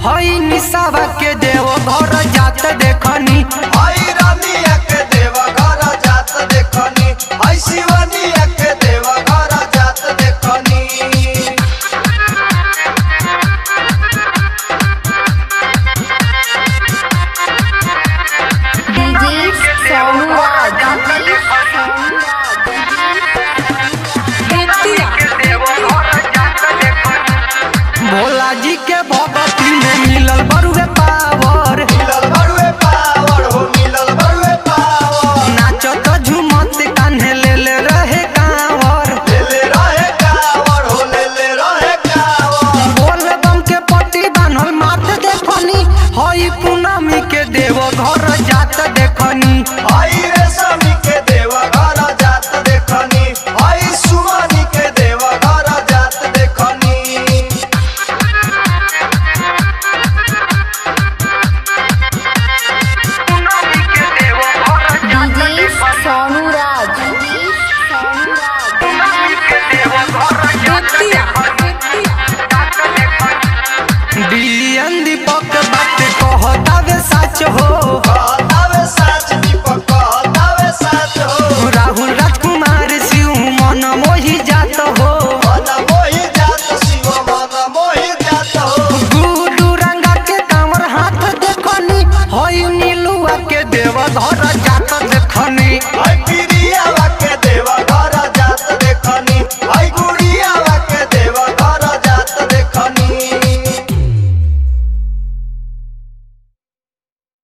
हई निसावा के देव घर जात देखनी, हई रानिया के देव घर जात देखनी, हई शिवनिया के देव घर जात देखनी। भोला जी के भगती में मिलल बरुए पावर, मिलल बरुए पावर हो, मिलल बरुए पावर। नाचत झूमत कान्हे ले ले रहे कांवर, ले ले रहे कांवर हो, ले ले रहे कांवर। बोल बम के पट्टी बान्हल माथ देखनी, हई पूनमी के देव घर जात देखनी, हई रेशमी के देव घर जात देखनी, हई सुमनी के देव घर जात देखनी। दीपक बात कहतावे सच हो,